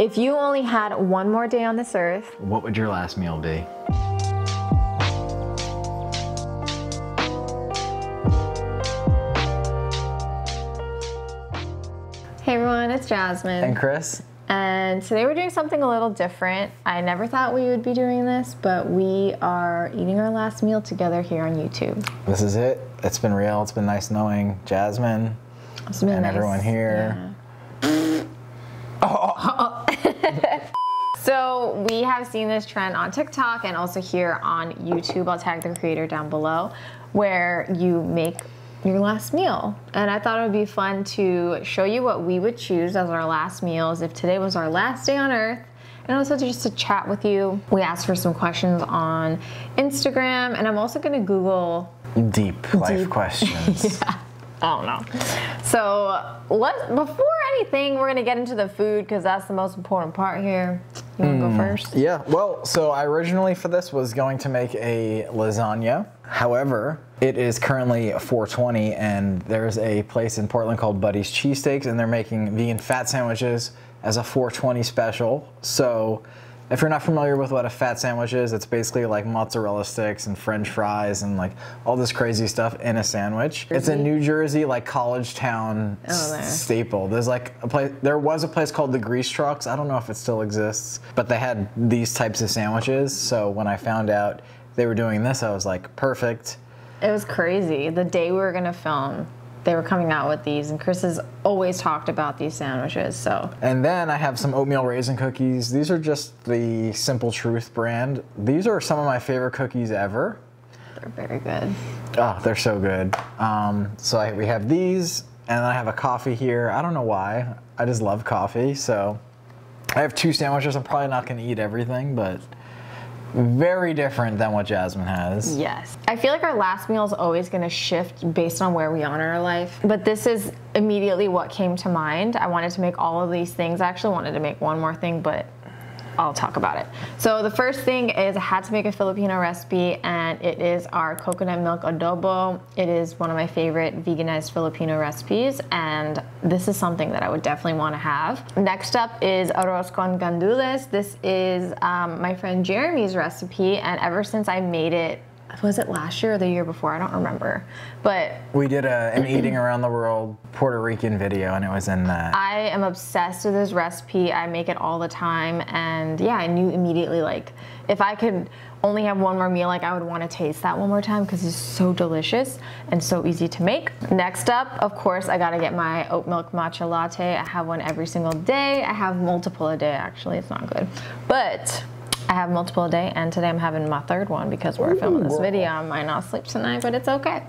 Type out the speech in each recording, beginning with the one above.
If you only had one more day on this earth, what would your last meal be? Hey everyone, it's Jasmine. And Chris. And today we're doing something a little different. I never thought we would be doing this, but we are eating our last meal together here on YouTube. This is it. It's been real. It's been nice knowing Jasmine and everyone here. Yeah. So we have seen this trend on TikTok and also here on YouTube. I'll tag the creator down below, where you make your last meal. And I thought it would be fun to show you what we would choose as our last meals if today was our last day on earth, and also just to chat with you. We asked for some questions on Instagram, and I'm also gonna Google deep life questions. Yeah. I don't know. So before anything, we're gonna get into the food because that's the most important part here. You wanna go first? Yeah, well, so I originally for this was going to make a lasagna. However, it is currently 4:20 and there's a place in Portland called Buddy's Cheesesteaks and they're making vegan fat sandwiches as a 4:20 special. So if you're not familiar with what a fat sandwich is, it's basically like mozzarella sticks and French fries and like all this crazy stuff in a sandwich. It's a New Jersey, like college town staple. There's like a place, there was a place called the Grease Trucks. I don't know if it still exists, but they had these types of sandwiches. So when I found out they were doing this, I was like, perfect. It was crazy. The day we were gonna film, they were coming out with these, and Chris has always talked about these sandwiches, so. And then I have some oatmeal raisin cookies. These are just the Simple Truth brand. These are some of my favorite cookies ever. They're very good. Oh, they're so good. We have these, and I have a coffee here. I don't know why. I just love coffee, so. I have 2 sandwiches. I'm probably not gonna eat everything, but very different than what Jasmine has. Yes. I feel like our last meal is always going to shift based on where we are in our life. But this is immediately what came to mind. I wanted to make all of these things. I actually wanted to make one more thing, but I'll talk about it. So the first thing is I had to make a Filipino recipe, and it is our coconut milk adobo. It is one of my favorite veganized Filipino recipes, and this is something that I would definitely want to have. Next up is arroz con gandules. This is my friend Jeremy's recipe, and ever since I made it, was it last year or the year before? I don't remember. But we did an eating around the world Puerto Rican video, and it was in that. I am obsessed with this recipe. I make it all the time, and yeah, I knew immediately, like, if I could only have one more meal, like, I would want to taste that one more time because it's so delicious and so easy to make. Next up, of course, I gotta get my oat milk matcha latte. I have one every single day. I have multiple a day, actually. It's not good, but I have multiple a day, and today I'm having my 3rd one because we're filming this video. I might not sleep tonight, but it's okay.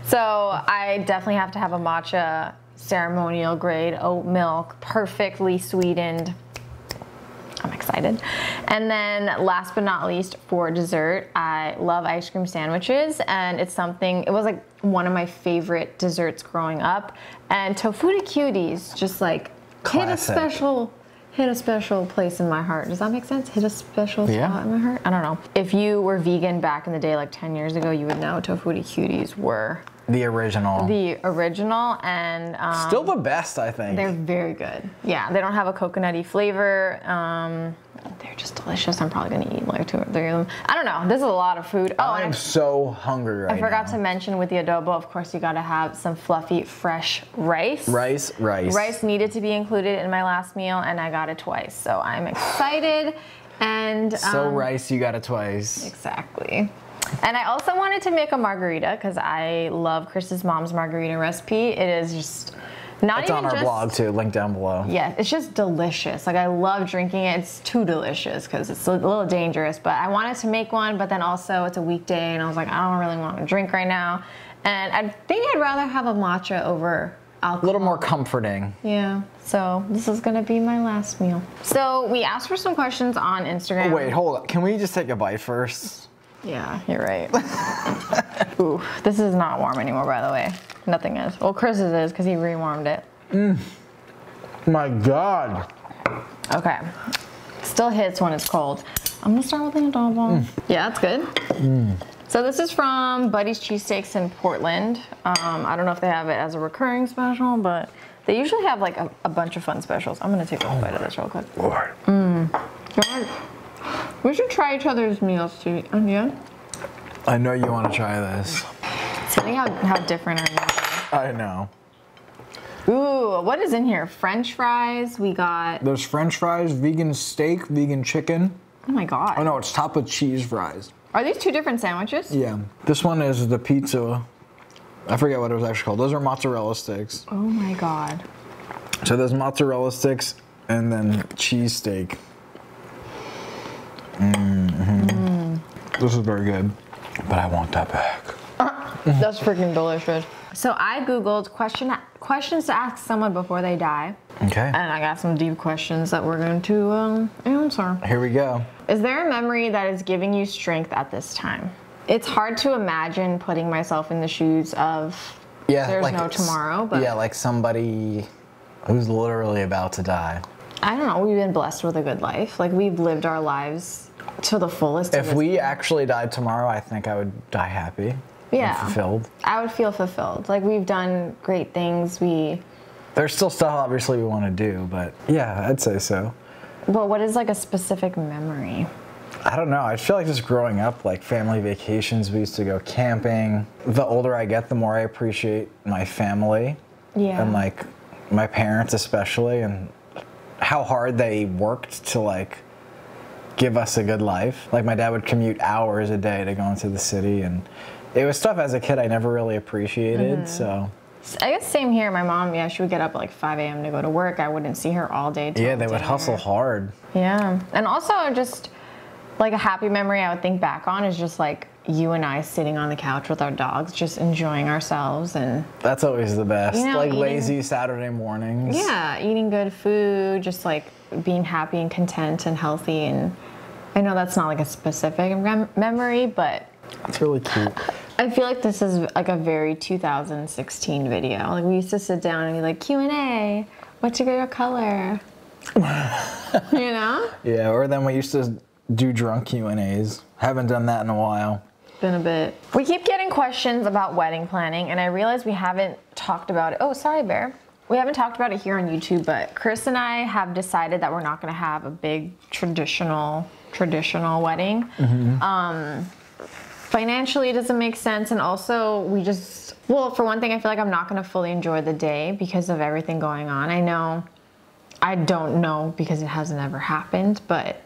So I definitely have to have a matcha ceremonial grade oat milk, perfectly sweetened. I'm excited. And then last but not least, for dessert, I love ice cream sandwiches, and it's something, it was like one of my favorite desserts growing up, and Tofutti Cuties just like hit a special place in my heart. Does that make sense? Hit a special spot in my heart? I don't know. If you were vegan back in the day, like 10 years ago, you would know Tofutti Cuties were the original. The original, and still the best, I think. They're very good. Yeah, they don't have a coconutty flavor. They're just delicious. I'm probably gonna eat like 2 or 3 of them. I don't know. This is a lot of food. Oh, I'm so hungry right now. I forgot to mention with the adobo, of course, you gotta have some fluffy, fresh rice. Rice. Rice needed to be included in my last meal, and I got it twice. So I'm excited. And so rice, you got it twice. Exactly. And I also wanted to make a margarita because I love Chris's mom's margarita recipe. It is just not it's even on our blog too, link down below. Yeah, it's just delicious. Like, I love drinking it. It's too delicious because it's a little dangerous, but I wanted to make one, but then also it's a weekday and I was like, I don't really want to drink right now. And I think I'd rather have a matcha over alcohol. A little more comforting. Yeah, so this is gonna be my last meal. So we asked for some questions on Instagram. Oh, wait, hold on. Can we just take a bite first? Yeah, you're right. Ooh, this is not warm anymore, by the way. Nothing is. Well, Chris's is because he rewarmed it. My God. Okay. Still hits when it's cold. I'm gonna start with the adobo. Yeah, that's good. So this is from Buddy's Cheesesteaks in Portland. I don't know if they have it as a recurring special, but they usually have like a bunch of fun specials. I'm gonna take a bite of this real quick. Lord. God. We should try each other's meals too. Yeah. I know you want to try this. Tell me how different our meals I know. are. Ooh, what is in here? French fries. We got. There's French fries, vegan steak, vegan chicken. Oh my god. Oh no, it's topped with cheese fries. Are these two different sandwiches? Yeah. This one is the pizza. I forget what it was actually called. Those are mozzarella sticks. Oh my god. So there's mozzarella sticks and then cheese steak. This is very good, but I want that back. That's freaking delicious. So I Googled questions to ask someone before they die. Okay. And I got some deep questions that we're going to answer. Here we go. Is there a memory that is giving you strength at this time? It's hard to imagine putting myself in the shoes of there's no tomorrow. But yeah, like somebody who's literally about to die. I don't know. We've been blessed with a good life. Like we've lived our lives to the fullest. If we actually died tomorrow, I think I would die happy. Yeah. And fulfilled. I would feel fulfilled. Like we've done great things. There's still stuff obviously we want to do, but yeah, I'd say so. But what is like a specific memory? I don't know. I feel like just growing up, like family vacations, we used to go camping. The older I get, the more I appreciate my family. Yeah. And like my parents especially, and how hard they worked to like give us a good life. Like my dad would commute hours a day to go into the city, and it was stuff as a kid I never really appreciated, so. I guess same here. My mom, she would get up at like 5 a.m. to go to work. I wouldn't see her all day. Yeah, they would hustle hard. Yeah. And also just like a happy memory I would think back on is just like you and I sitting on the couch with our dogs, just enjoying ourselves. And that's always the best. Like eating, lazy Saturday mornings. Yeah, eating good food, just like being happy and content and healthy. And I know that's not like a specific memory, but that's really cute. I feel like this is like a very 2016 video. Like we used to sit down and be like, Q&A, what's your favorite color? You know? Yeah, or then we used to do drunk Q&As. Haven't done that in a while. Been a bit. We keep getting questions about wedding planning, and I realize we haven't talked about it. Oh, sorry, Bear. We haven't talked about it here on YouTube, but Chris and I have decided that we're not going to have a big traditional wedding. Financially, it doesn't make sense, and also well, for one thing, I feel like I'm not going to fully enjoy the day because of everything going on. I don't know because it hasn't ever happened, but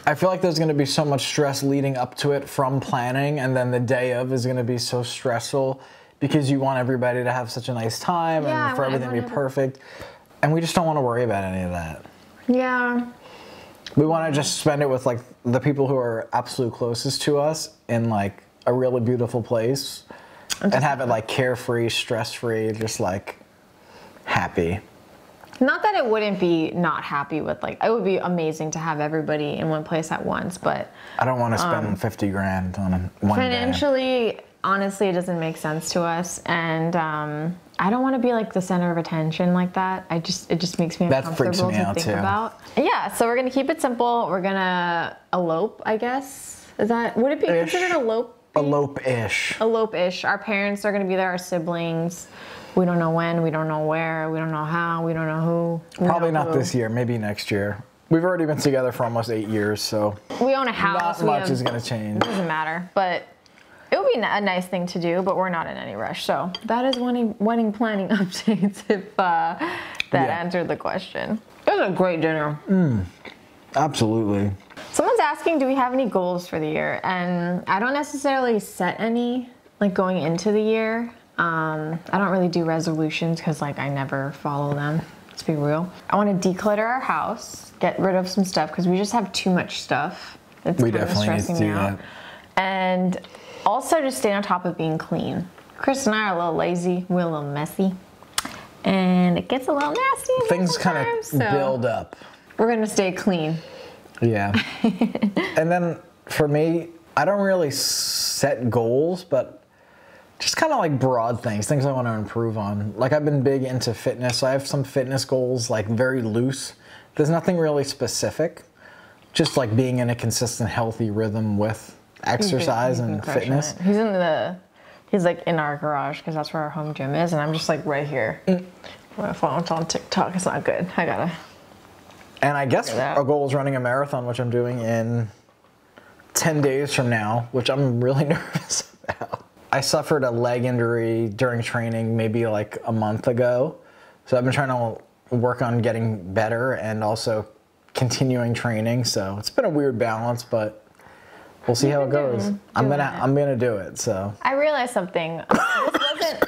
I feel like there's going to be so much stress leading up to it from planning, and then the day of is going to be so stressful because you want everybody to have such a nice time and for everything to be perfect, and we just don't want to worry about any of that. Yeah. We want to just spend it with like the people who are absolute closest to us in like a really beautiful place and have it like carefree, stress-free, just like happy. Not that it wouldn't be not happy with like, it would be amazing to have everybody in one place at once, but I don't want to spend 50 grand on one financially, honestly, it doesn't make sense to us, and I don't want to be like the center of attention like that. It just makes me uncomfortable to think about. Yeah, so we're gonna keep it simple. We're gonna elope, I guess. Would it be considered elope? Elope-ish. Elope-ish. Our parents are gonna be there, our siblings. We don't know when, we don't know where, we don't know how, we don't know who. Probably not this year, maybe next year. We've already been together for almost 8 years, so. We own a house. Not much is gonna change. It doesn't matter, but it would be a nice thing to do, but we're not in any rush. So that is wedding planning updates if that answered the question. It was a great dinner. Absolutely. Someone's asking, do we have any goals for the year? And I don't necessarily set any, like going into the year. I don't really do resolutions because like I never follow them, let's be real. I want to declutter our house, get rid of some stuff because we just have too much stuff. It's we kind of definitely stressing need to do me out. that. And also just stay on top of being clean. Chris and I are a little lazy, we're a little messy, and it gets a little nasty. Things kind of build up. We're gonna stay clean. Yeah. And then for me, I don't really set goals, but just kind of like broad things I want to improve on. Like I've been big into fitness, so I have some fitness goals, like very loose. There's nothing really specific, just like being in a consistent, healthy rhythm with exercise He's been and crushing fitness. it. He's like in our garage because that's where our home gym is, and I'm just like right here. My phone's on TikTok. It's not good. I gotta. And I guess Figure that out. our goal is running a marathon, which I'm doing in 10 days from now, which I'm really nervous about. I suffered a leg injury during training maybe like a month ago. So I've been trying to work on getting better and also continuing training. So it's been a weird balance, but we'll see how it goes. I'm gonna do it. So I realized something. This wasn't.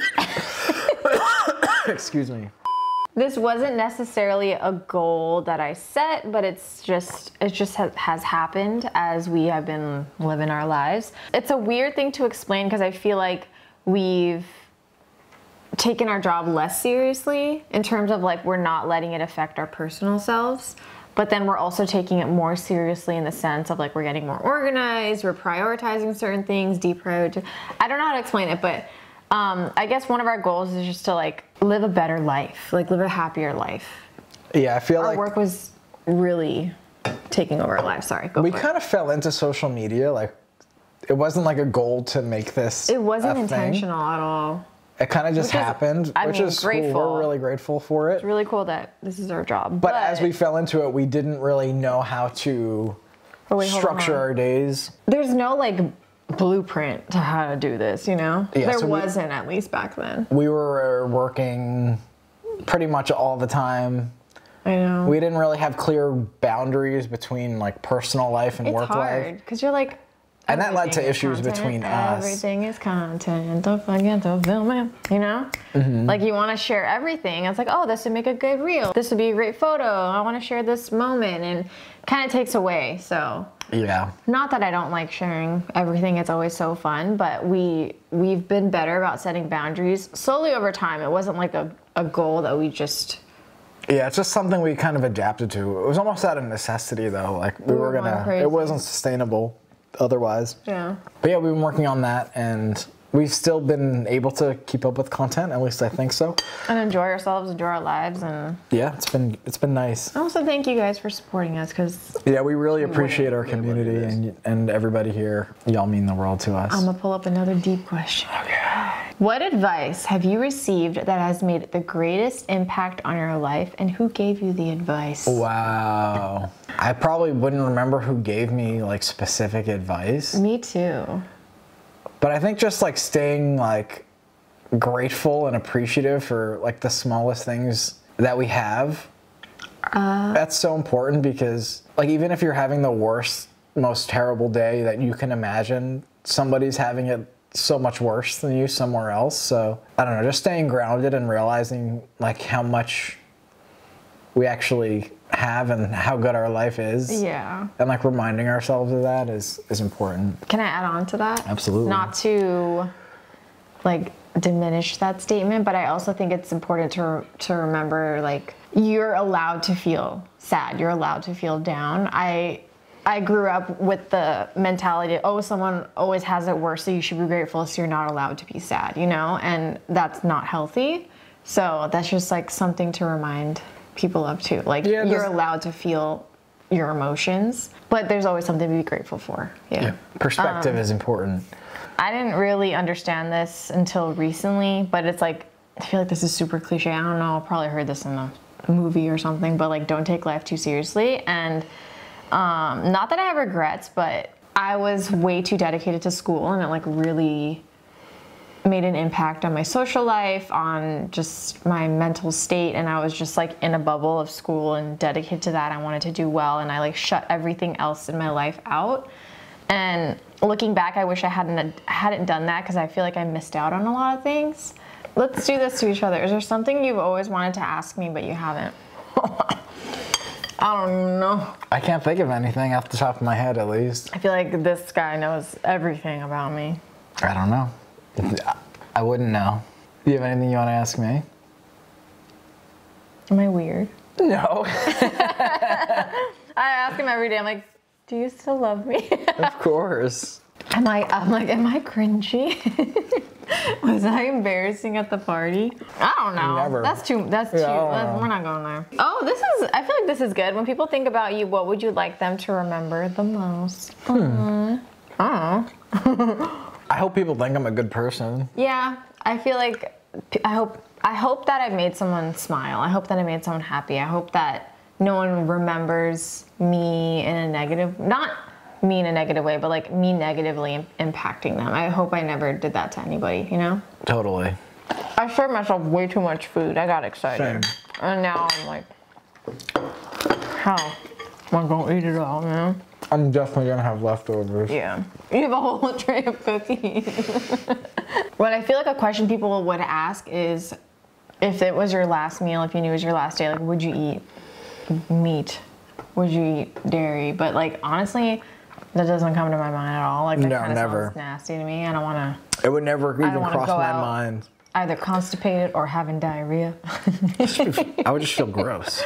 excuse me. This wasn't necessarily a goal that I set, but it just has happened as we have been living our lives. It's a weird thing to explain because I feel like we've taken our job less seriously in terms of like we're not letting it affect our personal selves, but then we're also taking it more seriously in the sense of like we're getting more organized, we're prioritizing certain things, deprioritizing. I don't know how to explain it, but I guess one of our goals is just to like live a better life, like live a happier life. Yeah, I feel Our like work was really taking over our lives. Sorry, go we for it. kind of fell into social media. Like it wasn't like a goal to make this. It wasn't a thing. intentional at all. It kind of just Which is- happened, I which mean, is cool. grateful. We're really grateful for it. It's really cool that this is our job. But as we fell into it, we didn't really know how to Oh, wait, hold on, structure hold on. our days. There's no like blueprint to how to do this, you know? Yeah, there so wasn't, at least back then. We were working pretty much all the time. I know. We didn't really have clear boundaries between like personal life and It's work hard life. because you're like. And that led to everything is issues content, between us. Everything is content. Don't forget to film it. You know? Mm-hmm. Like you want to share everything. It's like, oh, this would make a good reel. This would be a great photo. I want to share this moment, and kind of takes away. So. Yeah. Not that I don't like sharing everything. It's always so fun, but we've been better about setting boundaries slowly over time. It wasn't like a goal that we just. Yeah, it's just something we kind of adapted to. It was almost out of necessity though. Like we were going gonna. crazy. It wasn't sustainable otherwise. Yeah. But yeah, we've been working on that, and we've still been able to keep up with content. At least I think so. And enjoy ourselves, enjoy our lives, and Yeah, it's been nice. also thank you guys for supporting us because Yeah, we really appreciate our community and everybody here. Y'all mean the world to us. I'm gonna pull up another deep question. What advice have you received that has made the greatest impact on your life, and who gave you the advice? Wow. I probably wouldn't remember who gave me like specific advice, Me too. but I think just like staying like grateful and appreciative for like the smallest things that we have. That's so important because like even if you're having the worst, most terrible day that you can imagine, somebody's having it so much worse than you somewhere else. So I don't know, just staying grounded and realizing like how much we actually have and how good our life is. Yeah. And like reminding ourselves of that is important. Can I add on to that? Absolutely. Not to like diminish that statement, but I also think it's important to remember like you're allowed to feel sad. You're allowed to feel down. I grew up with the mentality, oh, someone always has it worse, so you should be grateful, so you're not allowed to be sad, you know? And that's not healthy. So that's just like something to remind people of too. Like Yeah, you're allowed to feel your emotions, but there's always something to be grateful for. Yeah. Perspective is important. I didn't really understand this until recently, but it's like, I feel like this is super cliche. I don't know, I probably heard this in a movie or something, but like don't take life too seriously. And not that I have regrets, but I was way too dedicated to school, and it like really made an impact on my social life, on just my mental state, and I was just like in a bubble of school and dedicated to that. I wanted to do well, and I like shut everything else in my life out. And looking back, I wish I hadn't done that because I feel like I missed out on a lot of things. Let's do this to each other. Is there something you've always wanted to ask me but you haven't? I don't know. I can't think of anything off the top of my head, at least. I feel like this guy knows everything about me. I don't know. I wouldn't know. Do you have anything you want to ask me? Am I weird? No. I ask him every day. I'm like, do you still love me? Of course. I'm like, am I cringy? Was I embarrassing at the party? I don't know. Never. That's too. I don't know. We're not going there. Oh, I feel like this is good. When people think about you, what would you like them to remember the most? I don't know. I hope people think I'm a good person. Yeah, I feel like I hope that I made someone smile. I hope that I made someone happy. I hope that no one remembers me in a negative, not me in a negative way, but like me negatively impacting them. I hope I never did that to anybody, you know? Totally. I served myself way too much food. I got excited. Same. And now I'm like, how? I'm gonna eat it all, you know? I'm definitely gonna have leftovers. Yeah. You have a whole tray of cookies. What I feel like a question people would ask is, if it was your last meal, if you knew it was your last day, like, would you eat meat? Would you eat dairy? But like, honestly, that doesn't come to my mind at all. Like, that No, kind of never. sounds nasty to me. I don't want It would never even wanna cross go my out. mind. either constipated or having diarrhea. I would just feel gross.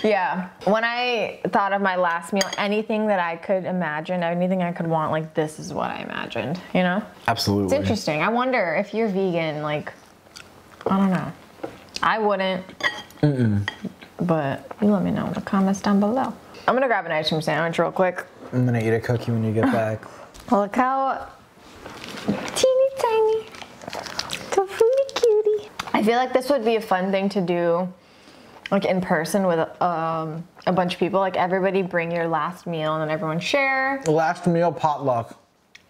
Yeah. When I thought of my last meal, anything that I could imagine, anything I could want, like, this is what I imagined, you know? Absolutely. It's interesting. I wonder if you're vegan, like, I don't know. I wouldn't. But you let me know in the comments down below. I'm gonna grab an ice cream sandwich real quick. I'm gonna eat a cookie when you get back. Look how teeny tiny. So fruity cutie. I feel like this would be a fun thing to do, like, in person with a bunch of people. Like, everybody bring your last meal and then everyone share. Last meal potluck.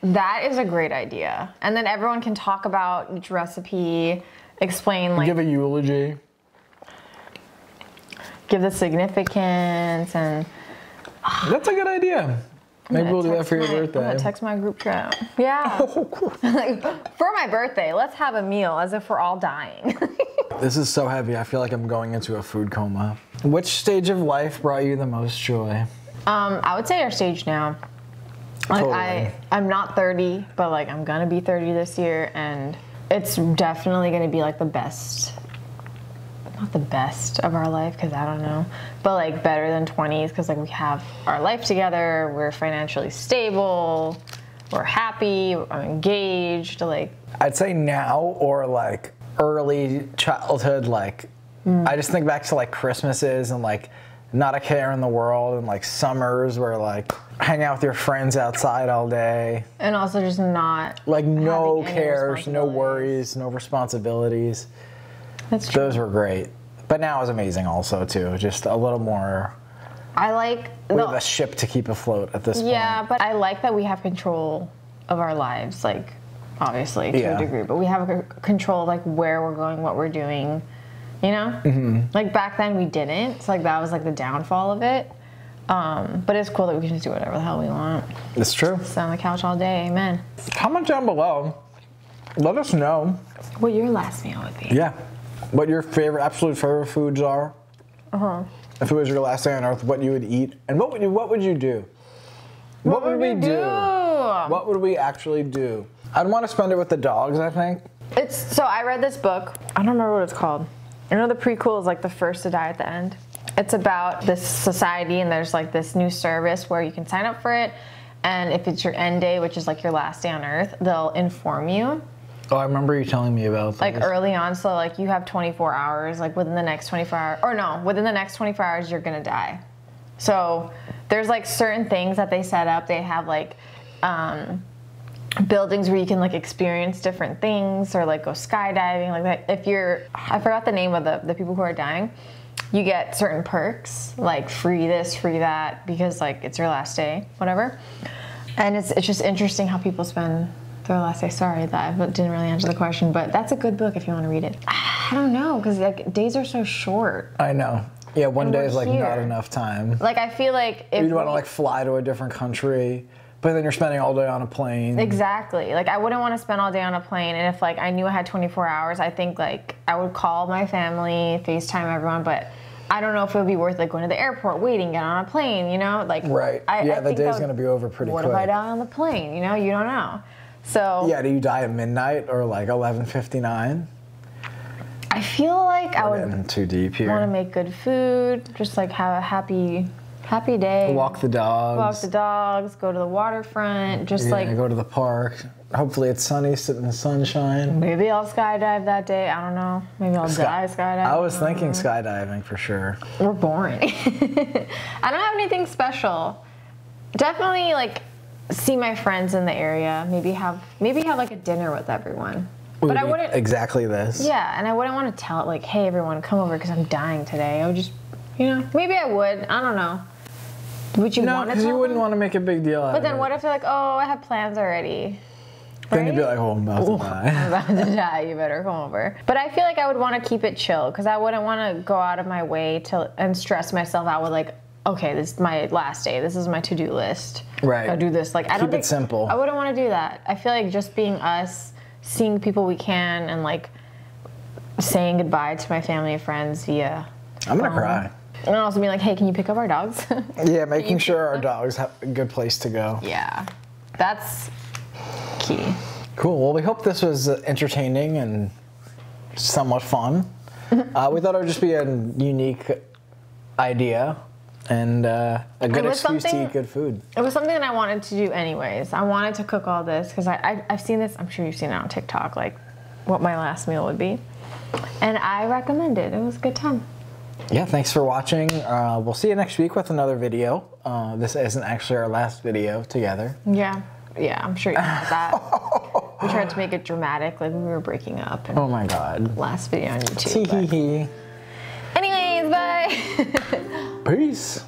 That is a great idea. And then everyone can talk about each recipe, explain, like, Give a eulogy. give the significance, and That's a good idea. Maybe we'll do that for your I'm birthday. gonna text my group chat. Yeah. Oh, cool. Like, for my birthday, let's have a meal as if we're all dying. This is so heavy. I feel like I'm going into a food coma. Which stage of life brought you the most joy? I would say our stage now. Like, Totally. I'm not 30, but like, I'm gonna be 30 this year, and it's definitely gonna be like the best. Not the best of our life, because I don't know, but like better than 20s, because like we have our life together, we're financially stable, we're happy, I'm engaged, like. I'd say now or like early childhood, like I just think back to like Christmases and like not a care in the world, and like summers where like hang out with your friends outside all day. And also just not Like no having any cares, no responsibilities. worries, no responsibilities. That's true. Those were great. But now is amazing also too. Just a little more, I like we have a ship to keep afloat at this point. yeah, but I like that we have control of our lives, like, obviously, to Yeah. a degree, but we have a control of like where we're going, what we're doing, you know? Like, back then we didn't, so like that was like the downfall of it. But it's cool that we can just do whatever the hell we want. It's true. Sit on the couch all day, amen. Comment down below. Let us know. What your last meal would be. Yeah. What your absolute favorite foods are. If it was your last day on earth, what you would eat. And what would you do? What would we do? What would we actually do? I'd want to spend it with the dogs, I think. So I read this book. I don't remember what it's called. I know the prequel is like the first to die at the end. It's about this society, and there's like this new service where you can sign up for it, and if it's your end day, which is like your last day on earth, they'll inform you Oh, I remember you telling me about like this. early on. So like you have 24 hours, like within the next 24 hours, or no, within the next 24 hours you're gonna die. So there's like certain things that they set up. They have like buildings where you can like experience different things, or like go skydiving, like that. If you're, I forgot the name of the people who are dying, you get certain perks, like free this, free that, because like it's your last day, whatever. And it's just interesting how people spend their last day. Sorry that I didn't really answer the question, but that's a good book if you want to read it. I don't know, because like days are so short. I know. Yeah, one And day we're is like here. not enough time. Like, I feel like if You'd want to like fly to a different country, but then you're spending all day on a plane. Exactly. Like, I wouldn't want to spend all day on a plane, and if like I knew I had 24 hours, I think like I would call my family, FaceTime everyone, but I don't know if it would be worth like going to the airport, waiting, get on a plane, you know? Like, Right. I Yeah, the think day's that gonna be over pretty what quick. if I die on the plane? You know, you don't know. So Yeah, do you die at midnight or like 11:59? I feel like I We're would getting too deep here. want to make good food, just like have a happy day. Walk the dogs. Walk the dogs, go to the waterfront, just Yeah, like go to the park. Hopefully it's sunny, sit in the sunshine. maybe I'll skydive that day. I don't know. Maybe I'll die skydiving. I was thinking skydiving for sure. We're boring. I don't have anything special. Definitely like see my friends in the area, maybe have like a dinner with everyone. But I wouldn't exactly this. Yeah, and I wouldn't want to tell it like, hey everyone, come over because I'm dying today. I would just, maybe I would. I don't know. Would you want to? Because you wouldn't want to make a big deal out of it. But then what if they're like, oh, I have plans already? Then you'd be like, oh, I'm about to die. I'm about to die. You better come over. But I feel like I would want to keep it chill because I wouldn't want to go out of my way and stress myself out with like, okay, this is my last day. This is my to-do list. Right. I'll do this. Like, I don't think it simple. I wouldn't want to do that. I feel like just being us, seeing people we can, and like saying goodbye to my family and friends via. I'm gonna cry. And also being like, hey, can you pick up our dogs? Yeah, making sure our dogs have a good place to go. Yeah, that's key. Cool. Well, we hope this was entertaining and somewhat fun. We thought it would just be a unique idea and a good excuse to eat good food. It was something that I wanted to do anyways. I wanted to cook all this because I've seen this. I'm sure you've seen it on TikTok, like what my last meal would be. And I recommend it. It was a good time. Yeah, thanks for watching. We'll see you next week with another video. This isn't actually our last video together. Yeah, I'm sure you know that. We tried to make it dramatic, like we were breaking up. Oh my God. Last video on YouTube. Tee hee hee. Anyways, bye. Peace.